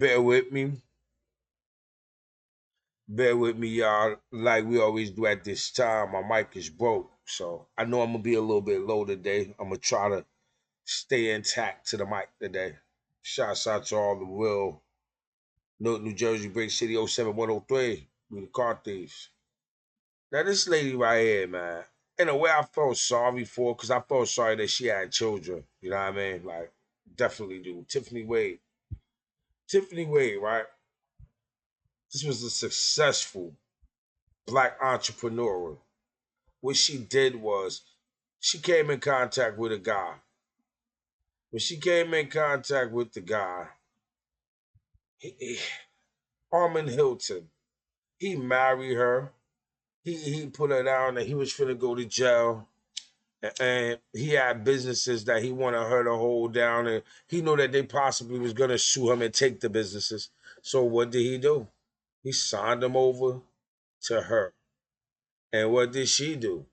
Bear with me. Bear with me, y'all. Like we always do at this time, my mic is broke. So I know I'm going to be a little bit low today. I'm going to try to stay intact to the mic today. Shouts out to all the real Newark, New Jersey, Brick City 07103. We the car thieves. Now, this lady right here, man, in a way I felt sorry for because I felt sorry that she had children. You know what I mean? Like, definitely do. Tiffany Wade. Tiffany Wade, right? This was a successful black entrepreneur. What she did was she came in contact with a guy. When she came in contact with the guy, he, Armin Hilton, he married her. He put her down and he was finna go to jail. And he had businesses that he wanted her to hold down, and he knew that they possibly was gonna sue him and take the businesses. So what did he do? He signed them over to her. And what did she do?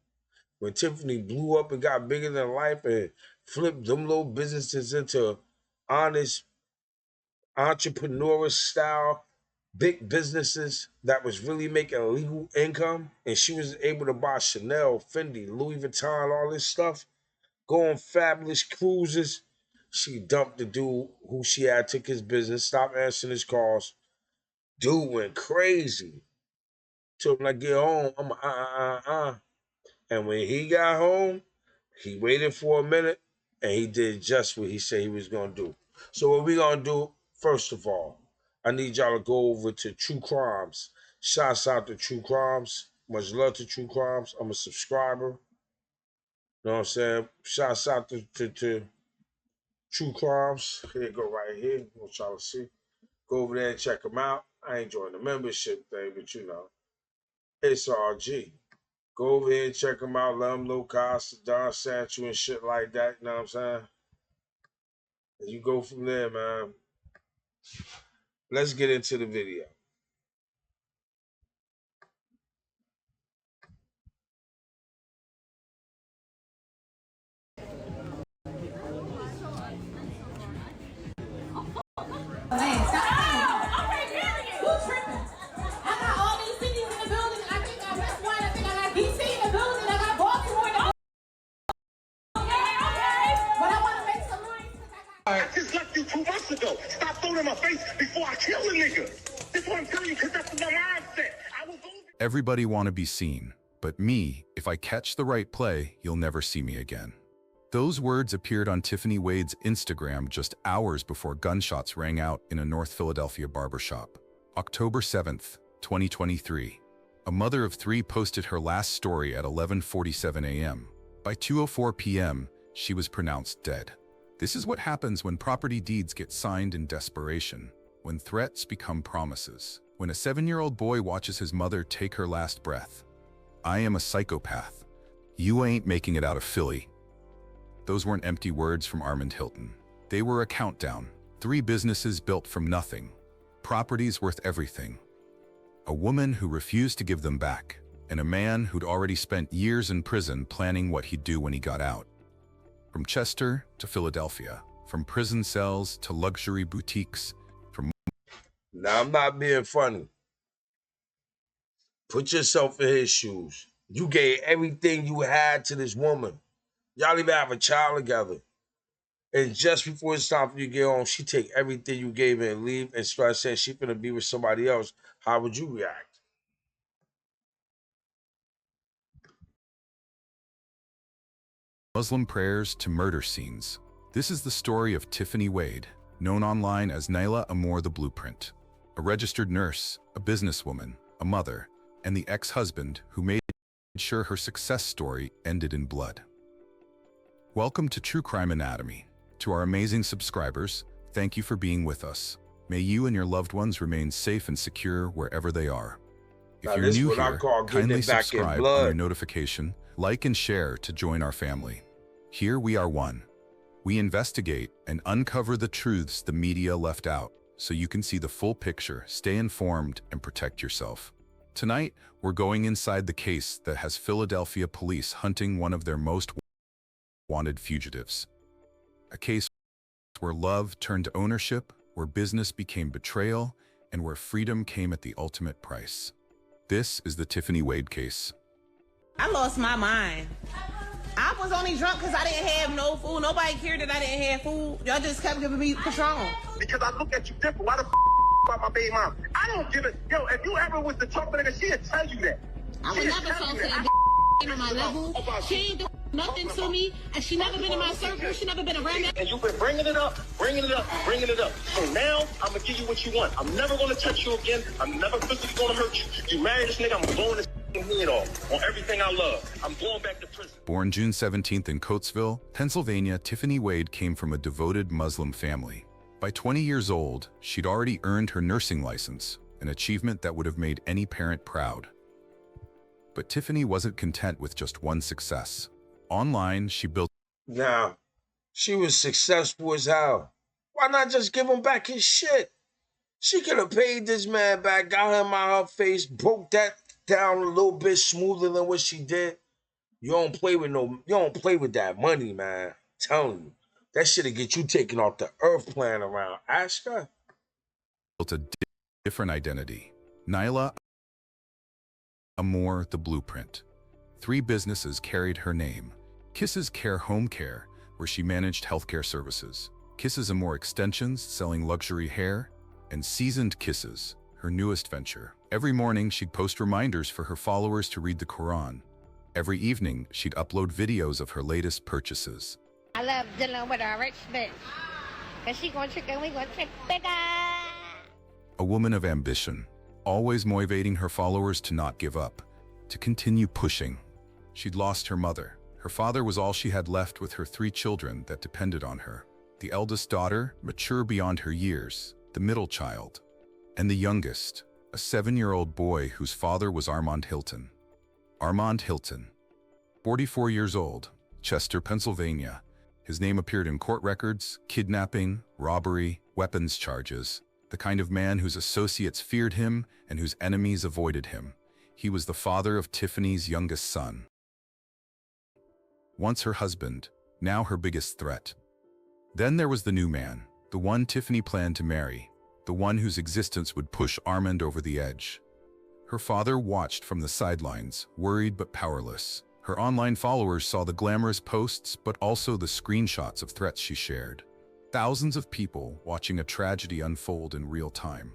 When Tiffany blew up and got bigger than life and flipped them little businesses into honest entrepreneur style big businesses that was really making legal income, and she was able to buy Chanel, Fendi, Louis Vuitton, all this stuff, go on fabulous cruises. She dumped the dude who she had, took his business, stopped answering his calls. Dude went crazy. Told him, like, get home. I'm And when he got home, he waited for a minute and he did just what he said he was going to do. So, what we going to do, first of all, I need y'all to go over to True Crimes. Shouts out to True Crimes. Much love to True Crimes. I'm a subscriber. You know what I'm saying? Shouts out to True Crimes. Here you go, right here. I want y'all to see. Go over there and check them out. I ain't joined the membership thing, but you know, it's RG. Go over here and check them out. Let them know Costa, Don Sancho, and shit like that. You know what I'm saying? And you go from there, man. Let's get into the video. I just left you 2 months ago. Stop throwing in my face before I kill a nigga. That's what I'm telling you, because that's my mindset. I was over. Everybody want to be seen, but me, if I catch the right play, you'll never see me again. Those words appeared on Tiffany Wade's Instagram just hours before gunshots rang out in a North Philadelphia barbershop. October 7th, 2023. A mother of three posted her last story at 11:47 a.m. By 2:04 p.m., she was pronounced dead. This is what happens when property deeds get signed in desperation, when threats become promises, when a 7-year-old boy watches his mother take her last breath. I am a psychopath. You ain't making it out of Philly. Those weren't empty words from Armand Hilton. They were a countdown. 3 businesses built from nothing. Properties worth everything. A woman who refused to give them back, and a man who'd already spent years in prison planning what he'd do when he got out. From Chester to Philadelphia, from prison cells to luxury boutiques, from... Now, I'm not being funny. Put yourself in his shoes. You gave everything you had to this woman. Y'all even have a child together. And just before it's time for you to get home, she take everything you gave her and leave and start saying she's gonna be with somebody else. How would you react? Muslim prayers to murder scenes. This is the story of Tiffany Wade, known online as Naila Amour the Blueprint. A registered nurse, a businesswoman, a mother, and the ex-husband who made sure her success story ended in blood. Welcome to True Crime Anatomy. To our amazing subscribers, thank you for being with us. May you and your loved ones remain safe and secure wherever they are. If you're new here, kindly subscribe on your notification, like and share to join our family. Here we are one. We investigate and uncover the truths the media left out so you can see the full picture, stay informed, and protect yourself. Tonight, we're going inside the case that has Philadelphia police hunting one of their most wanted fugitives. A case where love turned to ownership, where business became betrayal, and where freedom came at the ultimate price. This is the Tiffany Wade case. I lost my mind. I was only drunk because I didn't have no food. Nobody cared that I didn't have food. Y'all just kept giving me Patron. Because I look at you different. Why the about my baby mom? I don't give it. Yo, if you ever was the talk nigga, she'd tell you that. I would never talk to that on my level. She ain't do nothing to me, and she never been in my circle. She never been around me. And you've been bringing it up, bringing it up, bringing it up. So now I'm gonna give you what you want. I'm never gonna touch you again. I'm never physically gonna hurt you. You marry this nigga, I'm blowing this head off on everything I love. I'm going back to prison. Born June 17th in Coatesville, Pennsylvania, Tiffany Wade came from a devoted Muslim family. By 20 years old, she'd already earned her nursing license, an achievement that would have made any parent proud. But Tiffany wasn't content with just one success. Online, she built Now, she was successful as hell. Why not just give him back his shit? She could have paid this man back, got him out her face, broke that down a little bit smoother than what she did. You don't play with that money, man. I'm telling you. That shit'll get you taken off the earth playing around. Ask her. a different identity. Nyla Amore, the blueprint. 3 businesses carried her name. Kisses Care Home Care, where she managed healthcare services. Kisses Amore Extensions, selling luxury hair. And Seasoned Kisses, her newest venture. Every morning, she'd post reminders for her followers to read the Quran. Every evening, she'd upload videos of her latest purchases. I love dealing with a rich bitch. Cause she gonna trick and we gonna trick bigger. A woman of ambition, always motivating her followers to not give up, to continue pushing. She'd lost her mother. Her father was all she had left with her 3 children that depended on her. The eldest daughter, mature beyond her years, the middle child, and the youngest, a 7-year-old boy whose father was Armand Hilton. Armand Hilton, 44 years old, Chester, Pennsylvania. His name appeared in court records, kidnapping, robbery, weapons charges, the kind of man whose associates feared him and whose enemies avoided him. He was the father of Tiffany's youngest son. Once her husband, now her biggest threat. Then there was the new man, the one Tiffany planned to marry, the one whose existence would push Armand over the edge. Her father watched from the sidelines, worried but powerless. Her online followers saw the glamorous posts, but also the screenshots of threats she shared. Thousands of people watching a tragedy unfold in real time.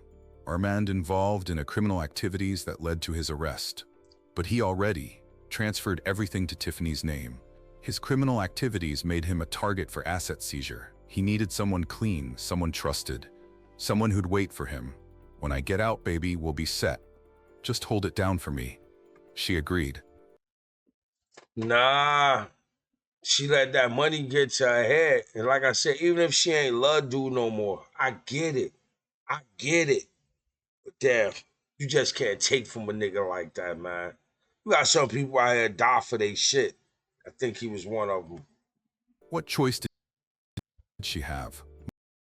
Armand involved in criminal activities that led to his arrest. But he already transferred everything to Tiffany's name. His criminal activities made him a target for asset seizure. He needed someone clean, someone trusted, someone who'd wait for him. When I get out, baby, we'll be set. Just hold it down for me. She agreed. Nah, she let that money get to her head. And like I said, even if she ain't love dude no more, I get it. I get it. But damn, you just can't take from a nigga like that, man. You got some people out here die for their shit. I think he was one of them. What choice did she have?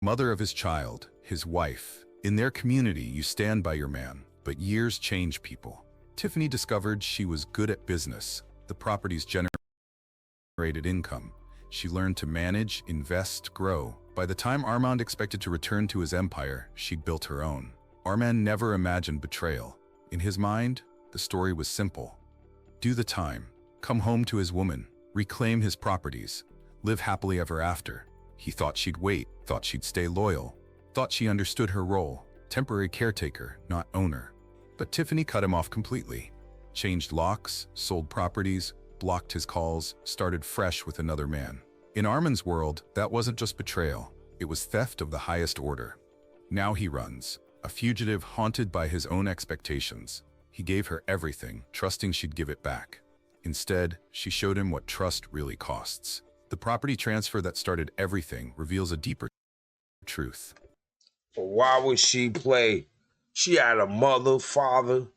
Mother of his child, his wife. In their community, you stand by your man, but years change people. Tiffany discovered she was good at business. The properties generated income. She learned to manage, invest, grow. By the time Armand expected to return to his empire, she'd built her own. Armand never imagined betrayal. In his mind, the story was simple. Do the time, come home to his woman, reclaim his properties, live happily ever after. He thought she'd wait, thought she'd stay loyal, thought she understood her role, temporary caretaker, not owner. But Tiffany cut him off completely. Changed locks, sold properties, blocked his calls, started fresh with another man. In Armand's world, that wasn't just betrayal, it was theft of the highest order. Now he runs, a fugitive haunted by his own expectations. He gave her everything, trusting she'd give it back. Instead, she showed him what trust really costs. The property transfer that started everything reveals a deeper truth. But why would she play? She had a mother, father.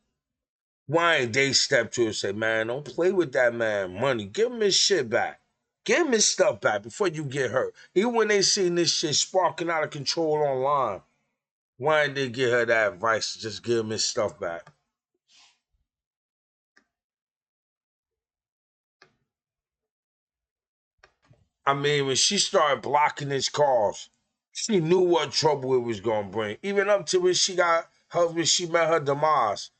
Why ain't they step to her and say, man, don't play with that man money. Give him his shit back. Give him his stuff back before you get hurt. Even when they seen this shit sparking out of control online, why didn't they give her that advice to just give him his stuff back? I mean, when she started blocking his calls, She knew what trouble it was gonna bring. Even up to when she met her demise.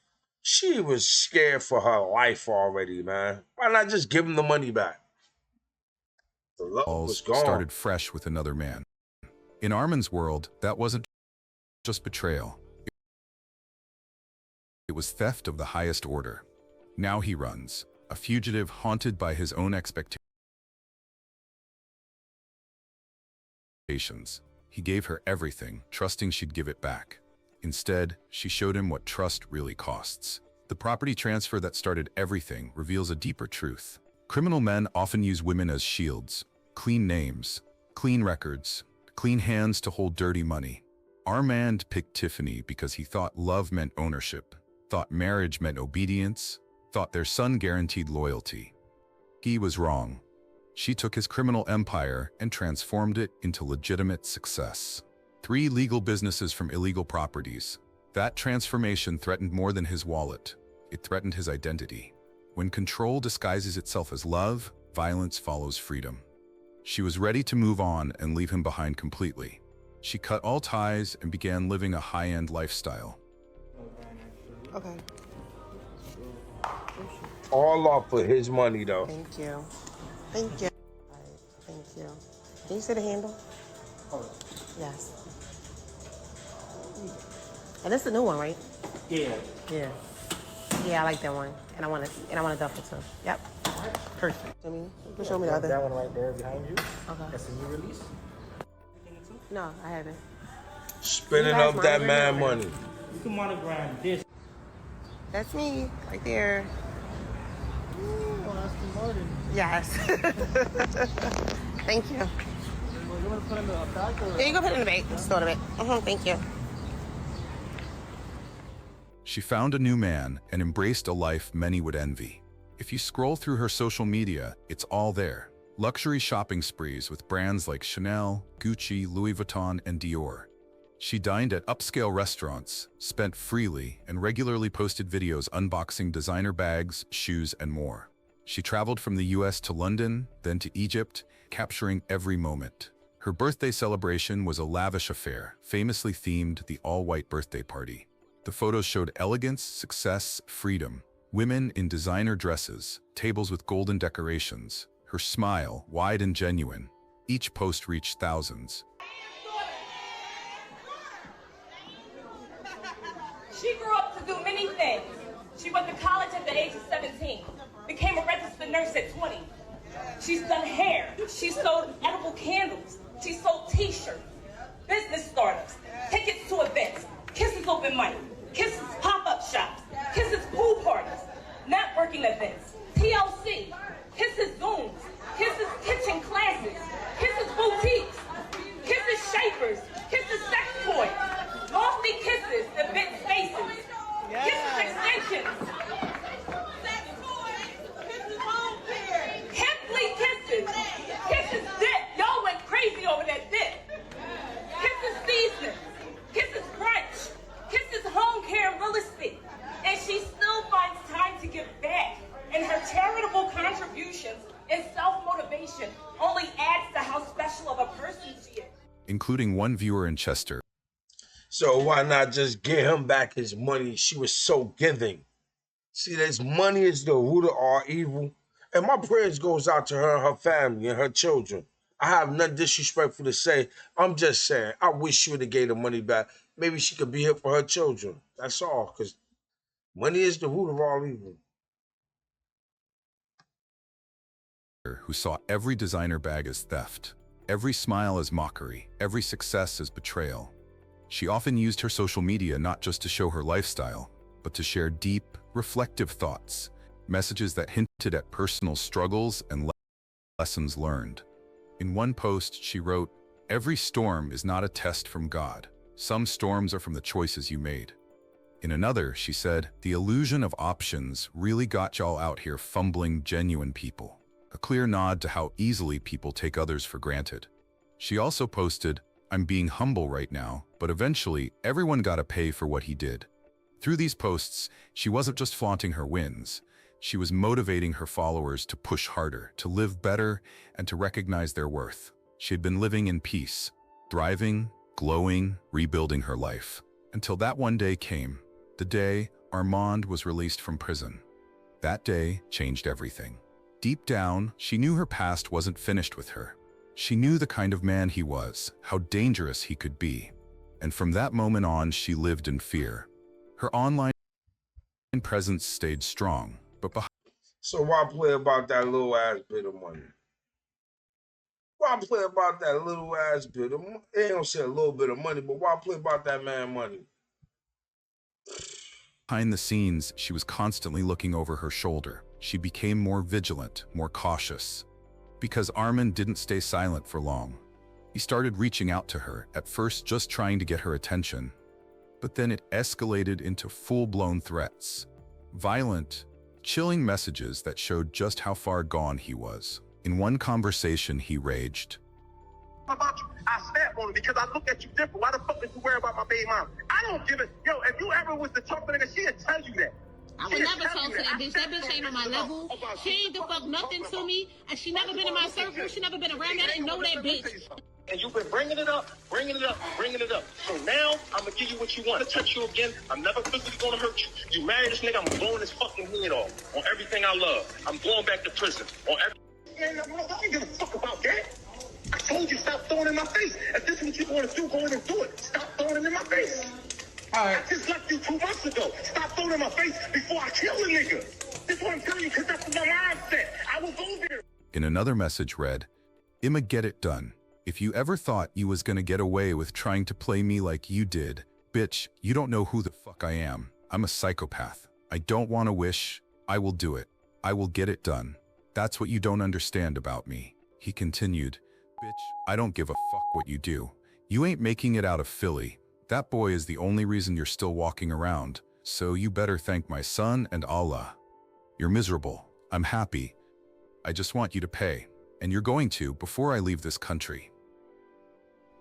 She was scared for her life already, man. Why not just give him the money back? The love was Walls gone. started fresh with another man. In Armin's world, that wasn't just betrayal. It was theft of the highest order. Now he runs, a fugitive haunted by his own expectations. He gave her everything, trusting she'd give it back. Instead, she showed him what trust really costs. The property transfer that started everything reveals a deeper truth. Criminal men often use women as shields. Clean names, clean records, clean hands to hold dirty money. Armand picked Tiffany because he thought love meant ownership, thought marriage meant obedience, thought their son guaranteed loyalty. He was wrong. She took his criminal empire and transformed it into legitimate success. 3 legal businesses from illegal properties. That transformation threatened more than his wallet. It threatened his identity. When control disguises itself as love, violence follows freedom. She was ready to move on and leave him behind completely. She cut all ties and began living a high-end lifestyle. Okay. All off for his money, though. Thank you. Thank you. All right. Thank you. Can you see the handle? Yes. And this is the new one, right? Yeah. Yeah. Yeah, I like that one. And I want a duffel too. Yep. Perfect. I mean, you can show me the other. That one right there behind you. Okay. That's a new release. No, I haven't. Spending You guys up that man monogram money. You can monogram this. That's me, right there. Oh, that's the Martin. Yes. Thank you. You want to put in the bag or? Yeah, you can put it in the bag. Store the bag. Thank you. She found a new man and embraced a life many would envy. If you scroll through her social media, it's all there. Luxury shopping sprees with brands like Chanel, Gucci, Louis Vuitton, and Dior. She dined at upscale restaurants, spent freely, and regularly posted videos unboxing designer bags, shoes, and more. She traveled from the US to London, then to Egypt, capturing every moment. Her birthday celebration was a lavish affair, famously themed the all-white birthday party. The photos showed elegance, success, freedom. Women in designer dresses, tables with golden decorations, her smile, wide and genuine. Each post reached thousands. She grew up to do many things. She went to college at the age of 17, became a registered nurse at 20. She's done hair. She sold edible candles. She sold t-shirts, business startups, tickets to events, Kisses open mic, Kisses pop-up shops, Kisses pool parties, networking events, TLC, Kisses Zooms, Kisses kitchen classes, Kisses boutiques, Kisses shapers, Kisses sex toys, lofty Kisses event spaces, Kisses extensions, Hempley Kisses, Kisses dip. Y'all went crazy over that dip. Kisses season, Kisses brunch, Kisses home care and real estate. And she still finds time to give back. And her charitable contributions and self-motivation only adds to how special of a person she is. Including one viewer in Chester. So why not just give him back his money? She was so giving. See, this money is the root of all evil. And my prayers goes out to her and her family and her children. I have nothing disrespectful to say. I'm just saying, I wish she would have gave the money back. Maybe she could be here for her children. That's all, because money is the root of all evil. Who saw every designer bag as theft, every smile as mockery, every success as betrayal. She often used her social media not just to show her lifestyle, but to share deep, reflective thoughts, messages that hinted at personal struggles and lessons learned. In one post, she wrote, "Every storm is not a test from God. Some storms are from the choices you made." In another, she said, "The illusion of options really got y'all out here fumbling genuine people." A clear nod to how easily people take others for granted. She also posted, "I'm being humble right now, but eventually everyone got to pay for what he did." Through these posts, she wasn't just flaunting her wins. She was motivating her followers to push harder, to live better, and to recognize their worth. She had been living in peace, thriving, glowing, rebuilding her life. Until that one day came, the day Armand was released from prison. That day changed everything. Deep down, she knew her past wasn't finished with her. She knew the kind of man he was, how dangerous he could be. And from that moment on, she lived in fear. Her online presence stayed strong, but behind So why play about that little ass bit of money? Why play about that little ass bit of money? They don't say a little bit of money, but why play about that man money? the scenes, she was constantly looking over her shoulder. She became more vigilant, more cautious. Because Armand didn't stay silent for long. He started reaching out to her, at first just trying to get her attention. But then it escalated into full-blown threats. Violent, chilling messages that showed just how far gone he was. In one conversation, he raged. About you, I snap on it because I look at you different. Why the fuck did you worry about my baby mom? I don't give it. Yo, if you ever was the talk to nigga, she'd tell you that. I would never talk to that bitch. That bitch ain't on my level. She ain't the fuck nothing to me. And she never been in my circle. She never been around. I didn't know that bitch. And you've been bringing it up, bringing it up, bringing it up. So now I'm gonna give you what you want. I'm gonna touch you again. I'm never physically gonna hurt you. You marry this nigga, I'm blowing his fucking head off on everything I love. I'm going back to prison on everything. Man, I don't give a fuck about that. I told you stop throwing it in my face. If this is what you want to do, go in and do it. Stop throwing it in my face. All right. I just left you 2 months ago. Stop throwing it in my face before I kill the nigga. That's what I'm telling you, because that's what my mindset. I will go there. In another message read, "I'ma get it done. If you ever thought you was gonna get away with trying to play me like you did, bitch, you don't know who the fuck I am. I'm a psychopath. I don't want to wish. I will do it. I will get it done. That's what you don't understand about me." He continued, "Bitch, I don't give a fuck what you do. You ain't making it out of Philly. That boy is the only reason you're still walking around, so you better thank my son and Allah. You're miserable. I'm happy. I just want you to pay, and you're going to before I leave this country."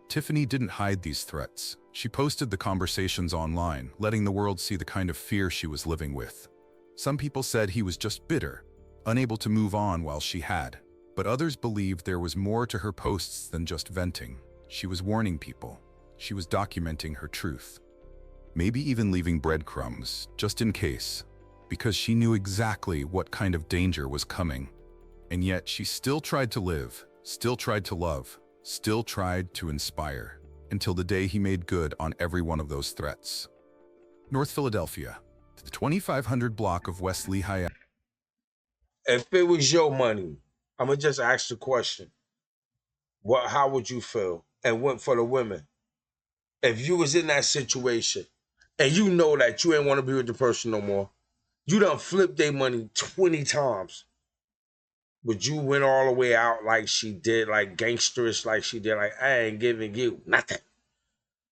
Tiffany didn't hide these threats. She posted the conversations online, letting the world see the kind of fear she was living with. Some people said he was just bitter, unable to move on while she had. But others believed there was more to her posts than just venting. She was warning people. She was documenting her truth. Maybe even leaving breadcrumbs, just in case. Because she knew exactly what kind of danger was coming. And yet she still tried to live, still tried to love, still tried to inspire. Until the day he made good on every one of those threats. North Philadelphia, the 2500 block of West Lehigh. If it was your money, I'm gonna just ask the question. How would you feel? And went for the women. If you was in that situation and you know that you ain't want to be with the person no more, you done flipped their money 20 times. But you went all the way out like she did, like gangsterish like she did, like I ain't giving you nothing.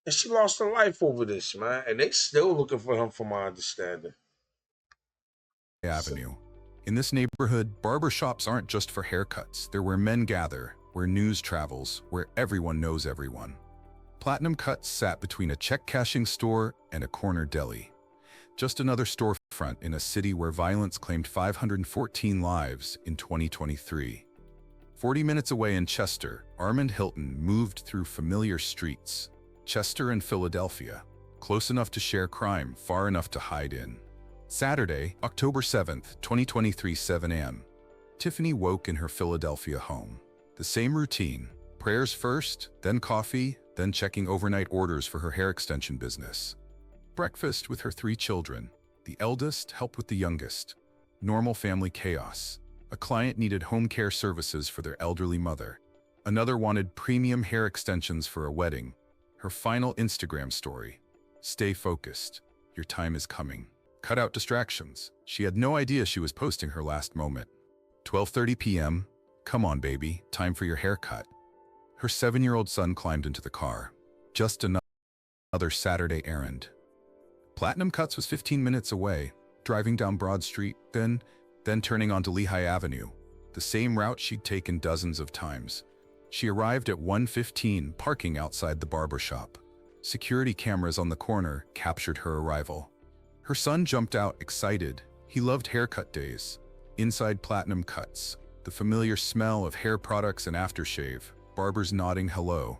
And she lost her life over this, man. And they still looking for him, from my understanding. Avenue. In this neighborhood, barbershops aren't just for haircuts. They're where men gather, where news travels, where everyone knows everyone. Platinum Cuts sat between a check-cashing store and a corner deli. Just another storefront in a city where violence claimed 514 lives in 2023. 40 minutes away in Chester, Armand Hilton moved through familiar streets. Chester and Philadelphia, close enough to share crime, far enough to hide in. Saturday, October 7th, 2023, 7 a.m. Tiffany woke in her Philadelphia home. The same routine, prayers first, then coffee, then checking overnight orders for her hair extension business. Breakfast with her 3 children. The eldest helped with the youngest. Normal family chaos. A client needed home care services for their elderly mother. Another wanted premium hair extensions for a wedding. Her final Instagram story. Stay focused. Your time is coming. Cut out distractions. She had no idea she was posting her last moment. 12:30 p.m. Come on, baby. Time for your haircut. Her 7-year-old son climbed into the car. Just another Saturday errand. Platinum Cuts was 15 minutes away, driving down Broad Street, then turning onto Lehigh Avenue, the same route she'd taken dozens of times. She arrived at 1:15, parking outside the barbershop. Security cameras on the corner captured her arrival. Her son jumped out, excited. He loved haircut days. Inside Platinum Cuts, the familiar smell of hair products and aftershave, barbers nodding hello.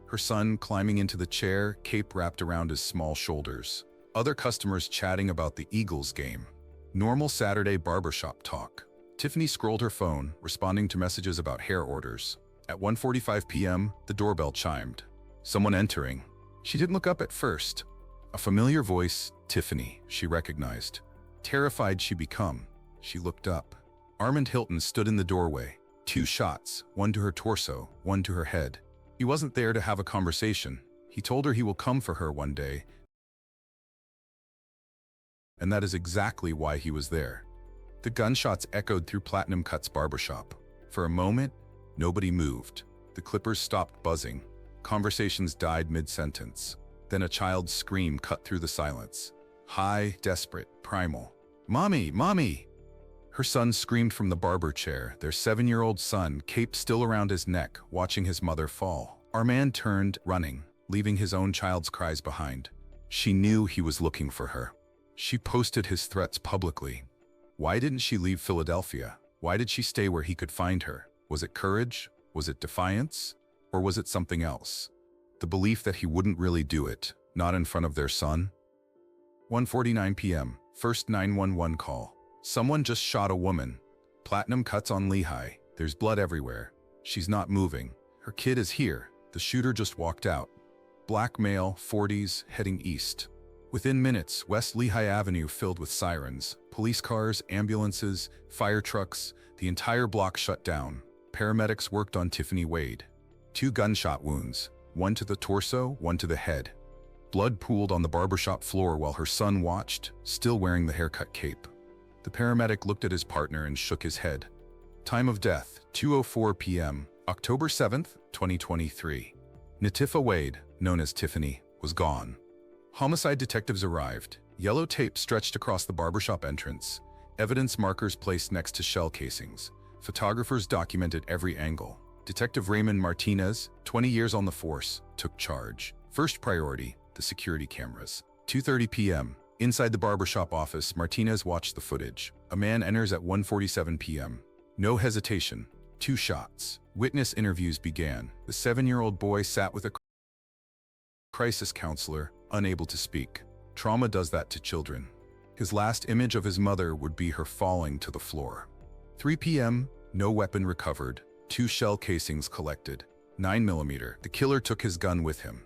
Her her son climbing into the chair, cape wrapped around his small shoulders. Other customers chatting about the Eagles game. Normal Saturday barbershop talk. Tiffany scrolled her phone, responding to messages about hair orders. At 1:45 p.m., the doorbell chimed. Someone entering. She didn't look up at first. A familiar voice, Tiffany, she recognized. Terrified she become, she looked up. Armand Hilton stood in the doorway. 2 shots, one to her torso, one to her head. He wasn't there to have a conversation. He told her he will come for her one day. And that is exactly why he was there. The gunshots echoed through Platinum Cut's barbershop. For a moment, nobody moved. The clippers stopped buzzing. Conversations died mid-sentence. Then a child's scream cut through the silence. High, desperate, primal. "Mommy, mommy!" Her son screamed from the barber chair, their 7-year-old son, cape still around his neck, watching his mother fall. Armand turned, running, leaving his own child's cries behind. She knew he was looking for her. She posted his threats publicly. Why didn't she leave Philadelphia? Why did she stay where he could find her? Was it courage? Was it defiance? Or was it something else? The belief that he wouldn't really do it, not in front of their son? 1:49 p.m., first 911 call. Someone just shot a woman. Platinum Cuts on Lehigh. There's blood everywhere. She's not moving. Her kid is here. The shooter just walked out. Black male, 40s, heading east. Within minutes, West Lehigh Avenue filled with sirens. Police cars, ambulances, fire trucks, the entire block shut down. Paramedics worked on Tiffany Wade. 2 gunshot wounds, one to the torso, one to the head. Blood pooled on the barbershop floor while her son watched, still wearing the haircut cape. The paramedic looked at his partner and shook his head. Time of death, 2:04 p.m., October 7th, 2023. Tiffany Wade, known as Tiffany, was gone. Homicide detectives arrived. Yellow tape stretched across the barbershop entrance. Evidence markers placed next to shell casings. Photographers documented every angle. Detective Raymond Martinez, 20 years on the force, took charge. First priority, the security cameras. 2:30 p.m. Inside the barbershop office, Martinez watched the footage. A man enters at 1:47 p.m. No hesitation. 2 shots. Witness interviews began. The 7-year-old boy sat with a crisis counselor, unable to speak. Trauma does that to children. His last image of his mother would be her falling to the floor. 3 p.m. No weapon recovered. 2 shell casings collected. 9mm. The killer took his gun with him.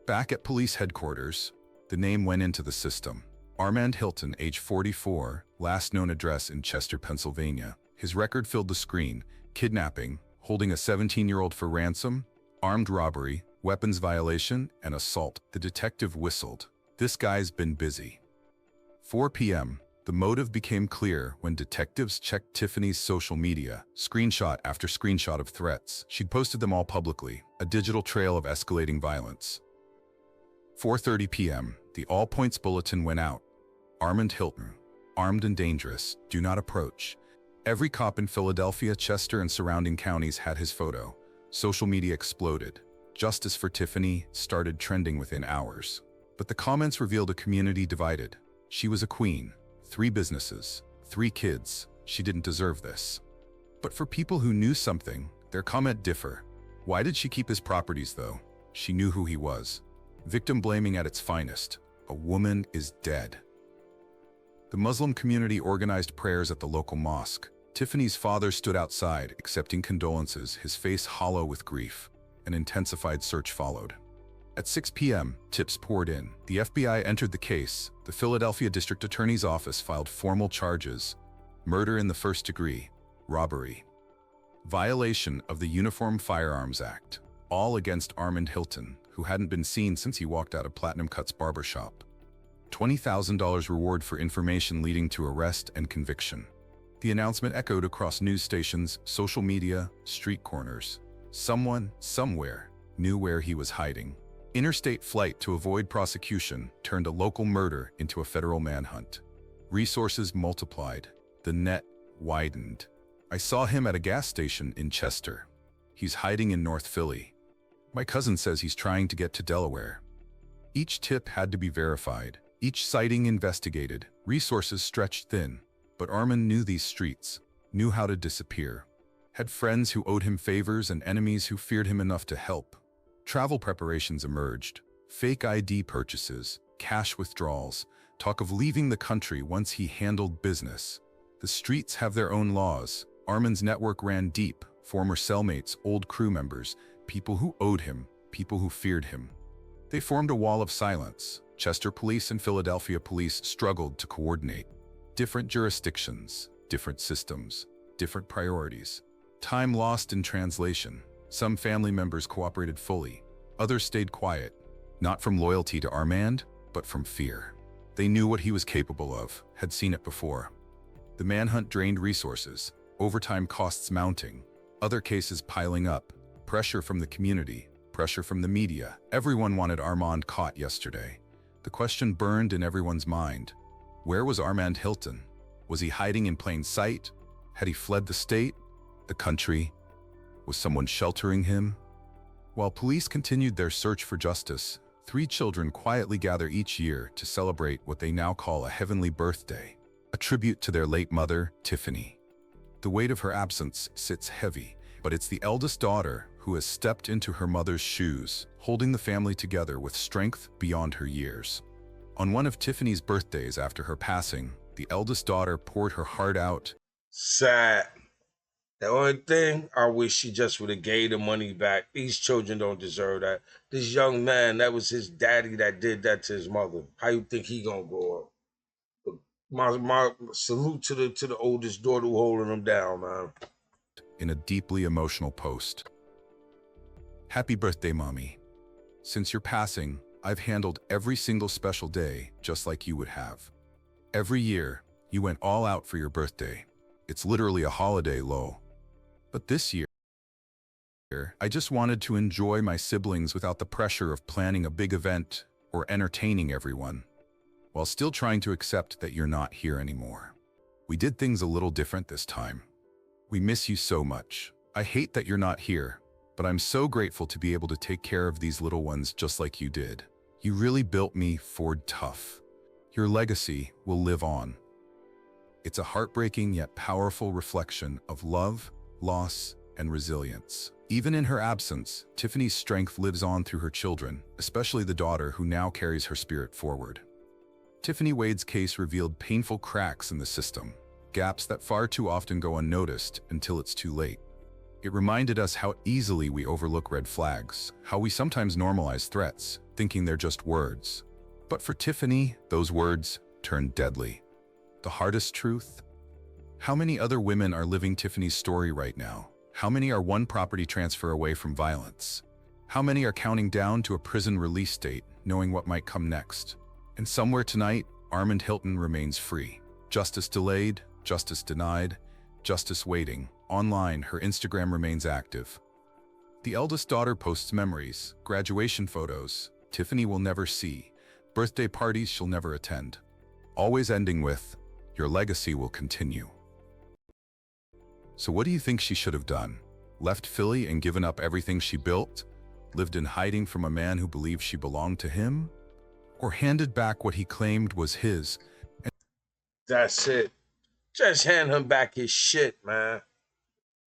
Back at police headquarters, the name went into the system. Armand Hilton, age 44, last known address in Chester, Pennsylvania. His record filled the screen: kidnapping, holding a 17-year-old for ransom, armed robbery, weapons violation, and assault. The detective whistled. This guy's been busy. 4 p.m. The motive became clear when detectives checked Tiffany's social media, screenshot after screenshot of threats. She'd posted them all publicly, a digital trail of escalating violence. 4:30 p.m. The All Points Bulletin went out. Armand Hilton, armed and dangerous, do not approach. Every cop in Philadelphia, Chester, and surrounding counties had his photo. Social media exploded. Justice for Tiffany started trending within hours. But the comments revealed a community divided. She was a queen. 3 businesses. 3 kids. She didn't deserve this. But for people who knew something, their comment differ. Why did she keep his properties, though? She knew who he was. Victim blaming at its finest. A woman is dead. The Muslim community organized prayers at the local mosque. Tiffany's father stood outside, accepting condolences, his face hollow with grief. An intensified search followed. At 6 p.m., tips poured in. The FBI entered the case. The Philadelphia District Attorney's Office filed formal charges: murder in the first degree, robbery, violation of the Uniform Firearms Act, all against Armand Hilton, who hadn't been seen since he walked out of Platinum Cut's barbershop. $20,000 reward for information leading to arrest and conviction. The announcement echoed across news stations, social media, street corners. Someone, somewhere, knew where he was hiding. Interstate flight to avoid prosecution turned a local murder into a federal manhunt. Resources multiplied. The net widened. I saw him at a gas station in Chester. He's hiding in North Philly. My cousin says he's trying to get to Delaware. Each tip had to be verified. Each sighting investigated. Resources stretched thin. But Armand knew these streets, knew how to disappear. Had friends who owed him favors and enemies who feared him enough to help. Travel preparations emerged, fake ID purchases, cash withdrawals, talk of leaving the country once he handled business. The streets have their own laws. Armand's network ran deep, former cellmates, old crew members, people who owed him, people who feared him. They formed a wall of silence. Chester Police and Philadelphia Police struggled to coordinate. Different jurisdictions, different systems, different priorities. Time lost in translation. Some family members cooperated fully. Others stayed quiet, not from loyalty to Armand, but from fear. They knew what he was capable of, had seen it before. The manhunt drained resources, overtime costs mounting, other cases piling up, pressure from the community, pressure from the media. Everyone wanted Armand caught yesterday. The question burned in everyone's mind. Where was Armand Hilton? Was he hiding in plain sight? Had he fled the state? The country? Was someone sheltering him? While police continued their search for justice, 3 children quietly gather each year to celebrate what they now call a heavenly birthday, a tribute to their late mother, Tiffany. The weight of her absence sits heavy, but it's the eldest daughter who has stepped into her mother's shoes, holding the family together with strength beyond her years. On one of Tiffany's birthdays after her passing, the eldest daughter poured her heart out. Sad. The only thing, I wish she just would have gave the money back. These children don't deserve that. This young man, that was his daddy that did that to his mother. How you think he gonna grow up? My salute to the oldest daughter who holding him down, man. In a deeply emotional post. Happy birthday, Mommy. Since your passing, I've handled every single special day just like you would have. Every year, you went all out for your birthday. It's literally a holiday, lol. But this year, I just wanted to enjoy my siblings without the pressure of planning a big event or entertaining everyone, while still trying to accept that you're not here anymore. We did things a little different this time. We miss you so much. I hate that you're not here, but I'm so grateful to be able to take care of these little ones just like you did. You really built me Ford tough. Your legacy will live on. It's a heartbreaking yet powerful reflection of love, loss, and resilience. Even in her absence, Tiffany's strength lives on through her children, especially the daughter who now carries her spirit forward. Tiffany Wade's case revealed painful cracks in the system, gaps that far too often go unnoticed until it's too late. It reminded us how easily we overlook red flags, how we sometimes normalize threats, thinking they're just words. But for Tiffany, those words turned deadly. The hardest truth? How many other women are living Tiffany's story right now? How many are one property transfer away from violence? How many are counting down to a prison release date, knowing what might come next? And somewhere tonight, Armand Hilton remains free. Justice delayed, justice denied, justice waiting. Online, her Instagram remains active. The eldest daughter posts memories, graduation photos Tiffany will never see, birthday parties she'll never attend. Always ending with, your legacy will continue. So what do you think she should have done? Left Philly and given up everything she built? Lived in hiding from a man who believed she belonged to him? Or handed back what he claimed was his? That's it. Just hand him back his shit, man.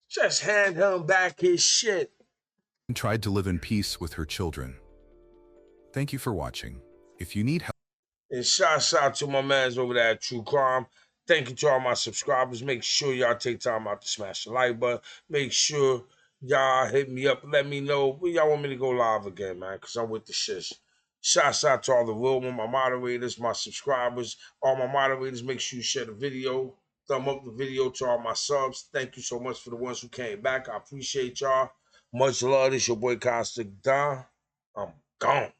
Just hand him back his shit. And tried to live in peace with her children. Thank you for watching. If you need help, And shouts out to my mans over there at True Crime. Thank you to all my subscribers. Make sure y'all take time out to smash the like button. Make sure y'all hit me up. Let me know when y'all want me to go live again, man, because I'm with the shits. Shouts out to all the real ones, my moderators, my subscribers, all my moderators. Make sure you share the video. Thumb up the video to all my subs. Thank you so much for the ones who came back. I appreciate y'all. Much love. This your boy Constant Don. I'm gone.